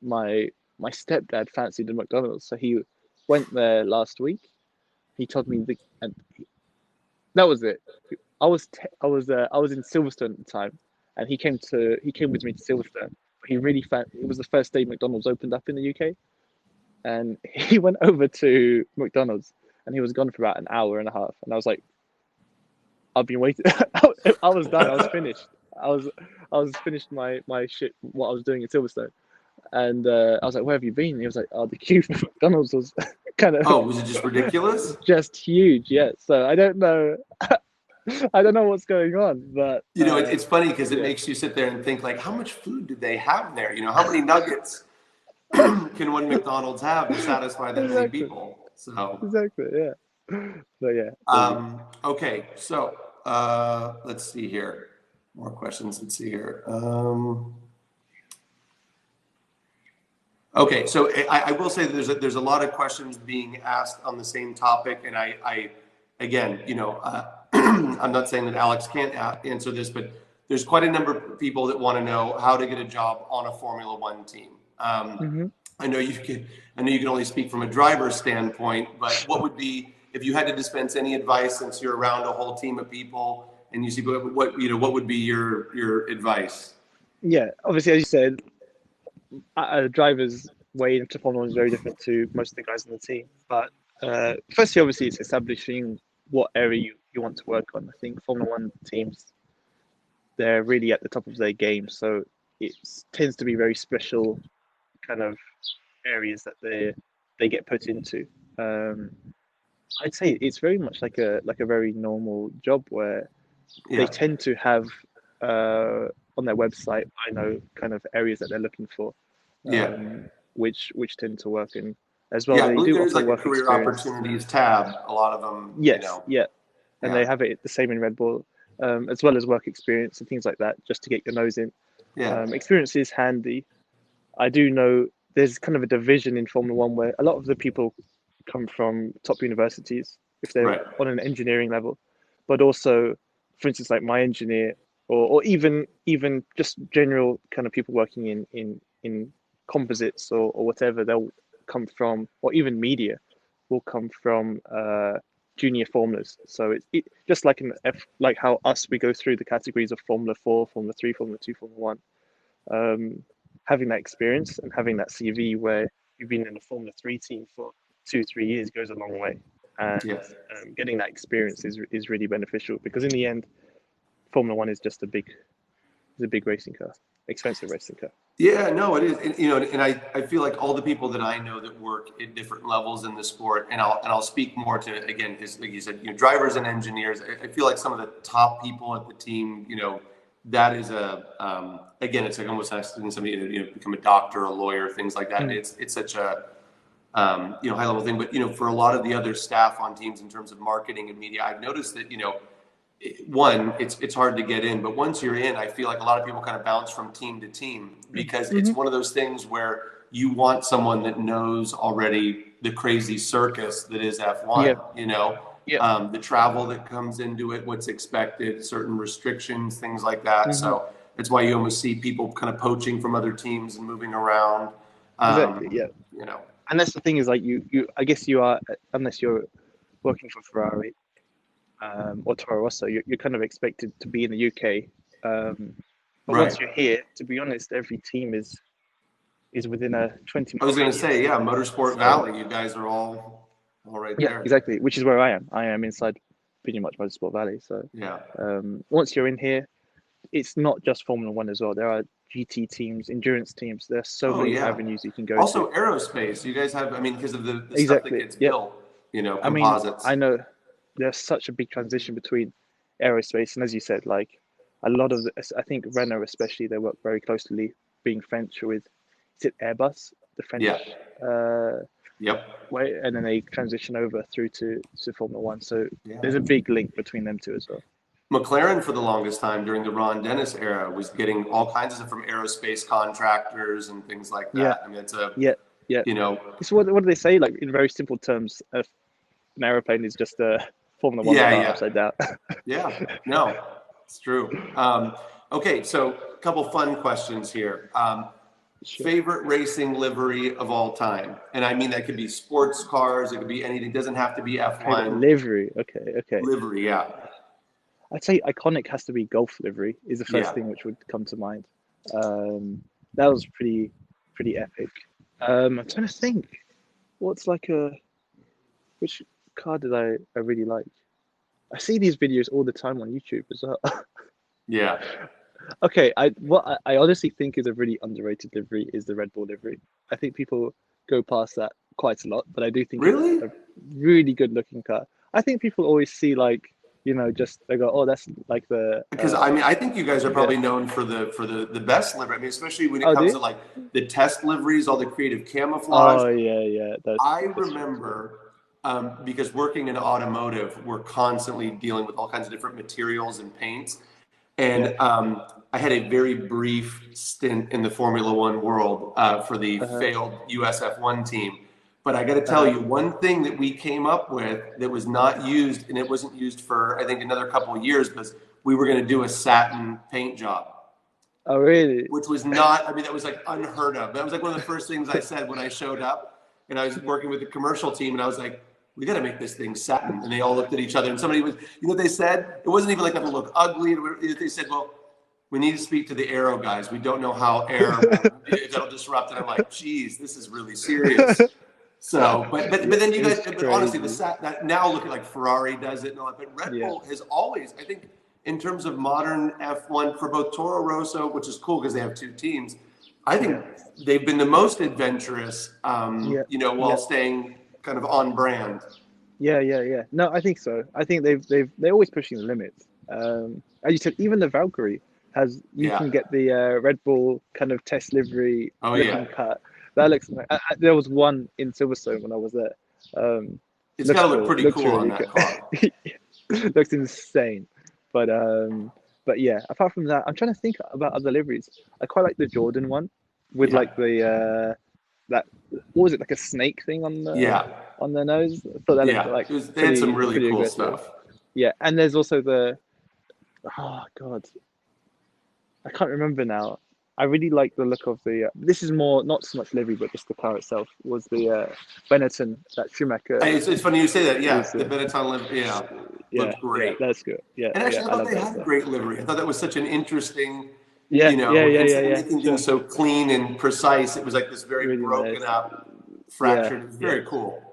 my stepdad fancied the McDonald's, so he went there last week. He told me and that was it. I was in Silverstone at the time, and he came with me to Silverstone. He really it was the first day McDonald's opened up in the UK, and he went over to McDonald's, and he was gone for about an hour and a half, and I was like, I've been waiting. I was done. I was finished. I was finished my shit, what I was doing at Silverstone, and I was like, "Where have you been?" And he was like, "Oh, the queue for McDonald's was kind of Oh, was it just ridiculous? just huge." Yeah, so I don't know. I don't know what's going on, but You know, it's funny because it yeah, makes you sit there and think, like, how much food did they have there? You know, how many nuggets can one McDonald's have to satisfy that many exactly, people? So, exactly, yeah. But yeah, crazy. okay, so let's see here. More questions. Let's see here. Okay, so I will say that there's a lot of questions being asked on the same topic, and I again, you know, I'm not saying that Alex can't answer this, but there's quite a number of people that want to know how to get a job on a Formula One team. Hmm. I know you can. I know you can only speak from a driver's standpoint, but what would be, if you had to dispense any advice, since you're around a whole team of people and you see what you know, what would be your advice? Yeah, obviously, as you said, a driver's way into Formula One is very different to most of the guys on the team. But firstly, obviously, it's establishing what area you want to work on. I think Formula One teams, they're really at the top of their game, so it tends to be very special kind of areas that they get put into. Um, I'd say it's very much like a very normal job where they Yeah, tend to have on their website, I know, kind of areas that they're looking for, yeah. which tend to work in as well. Yeah, I They believe do there's offer like a work career experience. opportunities tab. A lot of them, you Yes, know. yeah, and they Yeah, have it the same in Red Bull, as well as work experience and things like that, just to get your nose in. yeah, Experience is handy. I do know there's kind of a division in Formula One where a lot of the people come from top universities if they're right. on an engineering level, but also, for instance, like my engineer, or even just general kind of people working in composites or whatever, they'll come from, or even media will come from junior formulas. So just like like how us, we go through the categories of Formula 4, Formula 3, Formula 2, Formula 1. Um, Having that experience and having that CV where you've been in the Formula 3 team for 2, 3 years goes a long way. And Yeah. getting that experience is really beneficial, because in the end, Formula One is just a big racing car, expensive racing car. Yeah, no, it is. And, you know, and I feel like all the people that I know that work at different levels in the sport, and I'll speak more to, again, because like you said, you know, drivers and engineers. I feel like some of the top people at the team, you know, that is again, it's like almost asking somebody to, you know, become a doctor, a lawyer, things like that. Mm. It's such a you know, high level thing. But you know, for a lot of the other staff on teams in terms of marketing and media, I've noticed that, you know, one, it's hard to get in, but once you're in, I feel like a lot of people kind of bounce from team to team because it's Hmm. one of those things where you want someone that knows already the crazy circus that is Yeah, F1, you know, yeah. the travel that comes into it, what's expected, certain restrictions, things like that. Hmm. So that's why you almost see people kind of poaching from other teams and moving around, Exactly. Yeah. you know. And that's the thing is like I guess you are, unless you're working for Ferrari, or Toro Rosso, you're kind of expected to be in the UK. Um, but Right. once you're here, to be honest, every team is within a 20 I mile was going to say, radius. yeah, Motorsport So Valley, you guys are all right yeah, there. exactly. Which is where I am. I am inside pretty much Motorsport Valley. So Yeah. once you're in here, it's not just Formula One as well. There are GT teams, endurance teams. There's so Oh many yeah. avenues you can go to. Also aerospace. You guys have, I mean, because of the stuff that Exactly. gets Yeah. built, you know, I mean, I composites. know there's such a big transition between aerospace and, as you said, like a lot of I think Renault especially, they work very closely, being French with, is it Airbus, the Yeah. French uh, Yep. way, and then they transition over through to Formula One. So Yeah. there's a big link between them two as well. McLaren for the longest time during the Ron Dennis era was getting all kinds of stuff from aerospace contractors and things like Yeah, that. I mean, it's a, yeah, yeah. you know, So what do they say? Like in very simple terms, an aeroplane is just a Formula One yeah, car yeah, upside down. yeah. No, it's true. Okay, so a couple fun questions here. Sure. Favorite racing livery of all time, and I mean that could be sports cars, it could be anything. It doesn't have to be Favorite F1 livery. Okay, okay. livery. Yeah, I'd say iconic has to be golf livery is the first yeah. thing which would come to mind. That was pretty epic. I'm trying to think. What's like a which car did I really like? I see these videos all the time on YouTube as well. Yeah. Okay, I honestly think is a really underrated livery is the Red Bull livery. I think people go past that quite a lot, but I do think it's Really? a really good looking car. I think people always see like, just they go, oh, that's like the Because I mean, I think you guys are yeah. probably known for the best livery. I mean, especially when it Oh, do comes you? to like the test liveries, all the creative camouflage. Oh yeah, yeah. I That's true as well. remember because working in automotive, we're constantly dealing with all kinds of different materials and paints. Yeah. And I had a very brief stint in the Formula One world for the Uh-huh. failed USF1 team. But I got to tell Uh-huh. you, one thing that we came up with that was not used, and it wasn't used for, I think, another couple of years, was we were going to do a satin paint job, Oh really? which was not, I mean, that was like unheard of. That was like one of the first things I said when I showed up. And I was working with the commercial team, and I was like, we got to make this thing satin. And they all looked at each other, and somebody was, you know what they said? It wasn't even like that to look ugly. They said, well, we need to speak to the aero guys. We don't know how air that'll disrupt. And I'm like, geez, this is really serious. So, but Yeah, then you guys, it's but honestly, the crazy. sat that now look at like Ferrari does it and all that. But Red Yeah. Bull has always, I think, in terms of modern F1 for both Toro Rosso, which is cool because they have two teams. I Yeah. think they've been the most adventurous, Yeah. while Yeah. staying kind of on brand. Yeah, yeah, yeah. No, I think so. I think they're always pushing the limits. As you said, even the Valkyrie has you Yeah. can get the Red Bull kind of test livery Oh looking yeah. cut. That looks nice. There was one in Silverstone when I was there. Um, It's got looks to look cool. pretty Looks cool on really that car. good. Looks insane. But yeah. Apart from that, I'm trying to think about other liveries. I quite like the Jordan one with Yeah. like the that what was it like a snake thing Yeah. on their nose. I thought that looked Yeah. like They had some really pretty cool aggressive. stuff. Yeah, and there's also the oh god, I can't remember now. I really like the look of the. This is more not so much livery, but just the car itself. Was the Benetton that Schumacher It's funny you say that. Yeah. was? The Benetton S- yeah, yeah, looked yeah, great. that's good. Yeah, And yeah, actually, I I thought love they that had stuff. great livery. I thought that was such an interesting, Yeah, yeah, yeah, yeah, instead of yeah. making things Sure, so clean and precise, it was like this very really broken nice. up, Yeah, fractured. It was yeah, very cool.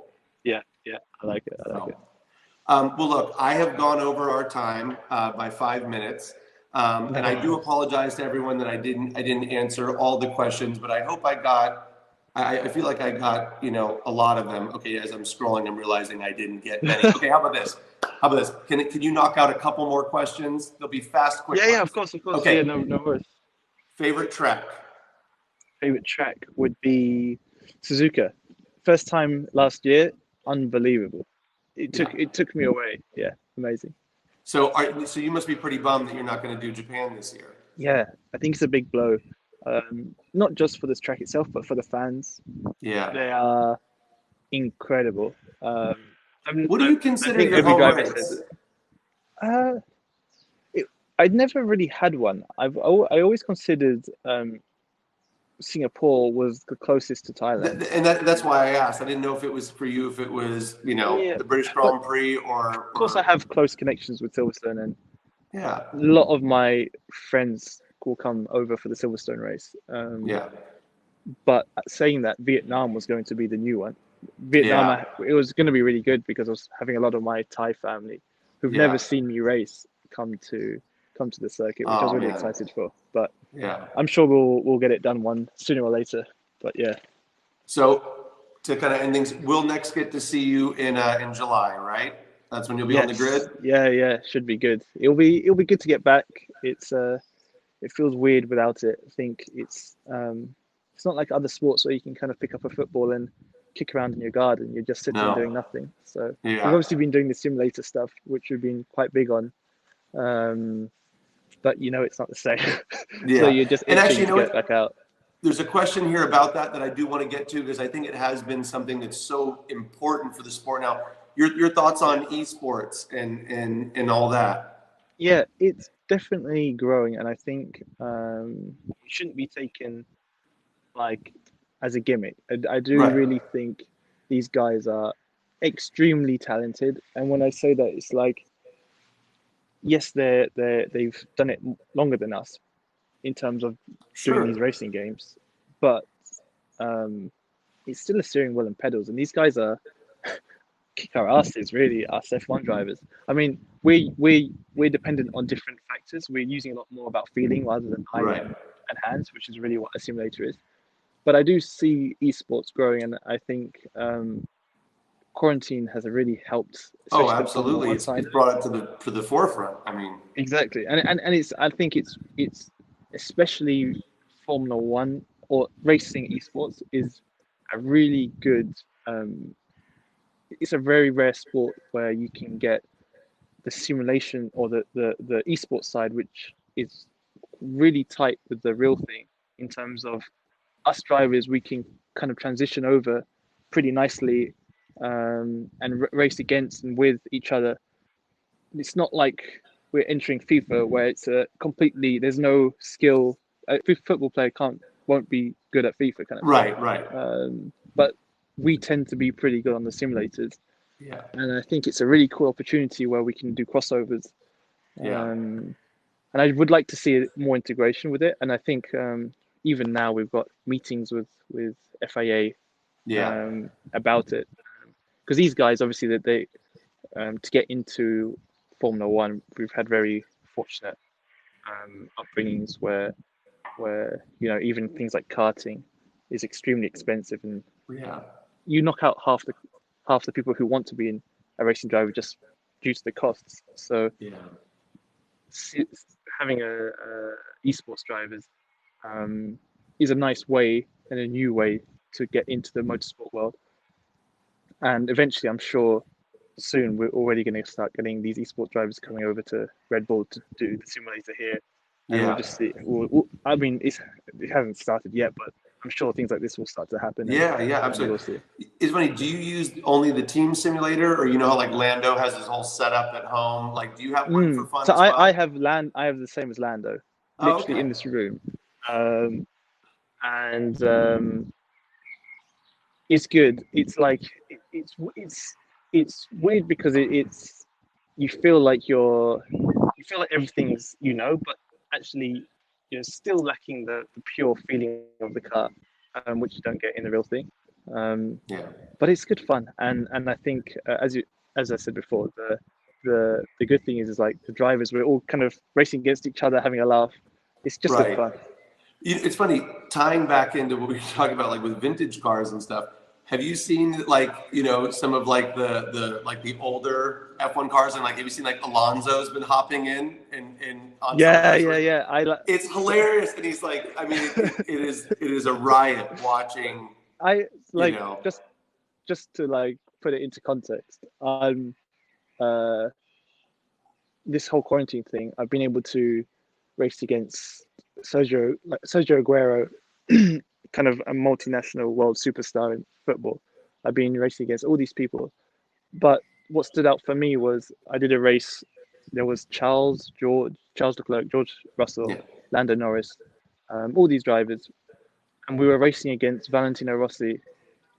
yeah, yeah. I like it. I like So, it. well, look, I have gone over our time by 5 minutes, and I No do worries. apologize to everyone that I didn't answer all the questions, but I hope I got. I feel like I got a lot of them. Okay, as I'm scrolling, I'm realizing I didn't get many. Okay, how about this? How about this? Can you knock out a couple more questions? They'll be fast, quick Yeah, yeah, of ones. course, of course. Yeah, Okay, no worries. favorite track? Favorite track would be Suzuka. First time last year, unbelievable. Yeah. It took me away. Yeah, amazing. So you must be pretty bummed that you're not going to do Japan this year. Yeah, I think it's a big blow. Not just for this track itself, but for the fans. Yeah. They are incredible. What do you I consider think your every home driver says race? it. Uh, I'd never really had one. I always considered Singapore was the closest to Thailand. And that's why I asked. I didn't know if it was for you, if it was, Yeah, the British but Grand Prix of course I have close connections with Silverstone, and yeah, a lot of my friends will come over for the Silverstone race. yeah, But saying that, Vietnam was going to be the new one. Vietnam, yeah, it was going to be really good because I was having a lot of my Thai family who've never yeah. seen me race come to the circuit, which I was Oh really man, excited for. But yeah. I'm sure we'll get it done one sooner or later. But yeah, So to kind of end things, we'll next get to see you in July, right? That's when you'll be on the yes, grid. yeah, should be good. It'll be good to get back. It feels weird without it. I think it's not like other sports where you can kind of pick up a football and kick around in your garden. You're just sitting No, doing nothing. So we've yeah, obviously been doing the simulator stuff, which we've been quite big on. Um, but it's not the same. So yeah. you're just And actually, itching to get back out. there's a question here about that I do want to get to because I think it has been something that's so important for the sport now. Your thoughts Yeah. on esports and all that? Yeah, it's definitely growing, and I think it shouldn't be taken like as a gimmick. I do Right, really think these guys are extremely talented, and when I say that, it's like yes, they've done it longer than us in terms of doing these sure. racing games, but um, it's still a steering wheel and pedals, and these guys are kick our asses, really, us F1 drivers. I mean, we're dependent on different factors. We're using a lot more about feeling rather than eye Right. and hands, which is really what a simulator is. But I do see esports growing, and I think quarantine has really helped, Oh, especially the Formula absolutely. One It's side. brought it to the forefront. I mean, Exactly, and it's I think it's especially Formula One or racing esports is a really good. It's a very rare sport where you can get the simulation or the esports side, which is really tight with the real thing in terms of us drivers. We can kind of transition over pretty nicely and race against and with each other. It's not like we're entering FIFA where it's a completely there's no skill. A football player won't be good at FIFA kind of thing. right, right. But we tend to be pretty good on the simulators, Yeah, and I think it's a really cool opportunity where we can do crossovers. yeah, Um, and I would like to see more integration with it. And I think even now we've got meetings with FIA yeah, about it because these guys obviously that they to get into Formula One, we've had very fortunate upbringings where even things like karting is extremely expensive, and yeah, you knock out half the people who want to be in a racing driver just due to the costs. So yeah. having a esports drivers is a nice way and a new way to get into the motorsport world. And eventually, I'm sure soon we're already going to start getting these esports drivers coming over to Red Bull to do the simulator here, and we'll Yeah. just see. I mean, it hasn't started yet, but I'm sure things like this will start to happen, Yeah, yeah, and we will absolutely. see. It's funny. Do you use only the team simulator, or you know how like Lando has his whole setup at home? Like, do you have one for fun So as well? I have the same as Lando, Oh, literally okay. in this room, um, and it's good. It's like it's weird because it's you feel like you feel like everything's but actually you're still lacking the pure feeling of the car, which you don't get in the real thing. Um, Yeah. but it's good fun, and I think as I said before, the good thing is like the drivers we're all kind of racing against each other, having a laugh. It's just good Right. fun. It's funny tying back into what we were talking about, like with vintage cars and stuff. Have you seen like some of like the older F1 cars and like have you seen like Alonso's been hopping in on some Yeah, cars yeah, where yeah. it's hilarious and he's like I mean it is a riot watching I you like know just to like put it into context. I'm uh this whole quarantine thing, I've been able to race against Sergio Aguero, kind of a multinational world superstar in football. I've been racing against all these people. But what stood out for me was I did a race. There was Charles Leclerc, George Russell, Yeah. Lando Norris, all these drivers, and we were racing against Valentino Rossi.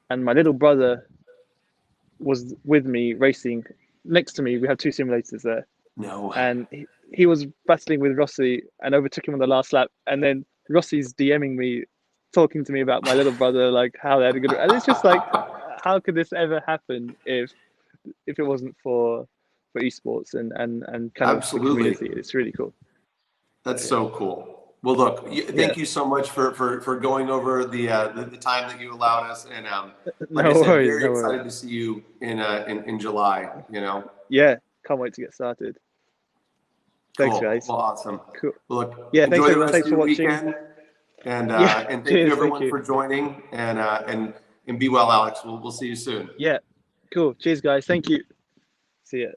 And my little brother was with me racing next to me. We had two simulators there, No way. and he was battling with Rossi and overtook him on the last lap. And then Rossi's DMing me, talking to me about my little brother, like how they had a good. And it's just like, how could this ever happen if it wasn't for esports and kind of the Absolutely. community? It's really cool. That's so cool. Well, look, Yeah, thank you so much for going over the time that you allowed us. And like I no said, worries, very no worries. excited to see you in July, you know? Yeah, can't wait to get started. Thanks, Cool. guys. Well, awesome. Cool. Well, look, Yeah, thanks enjoy the everyone. rest of Thanks for your watching. weekend. Yeah, And thank you cheers. Thank everyone you. for joining and be well, Alex. We'll see you soon. Yeah, cool. Cheers, guys. Thank you. See ya.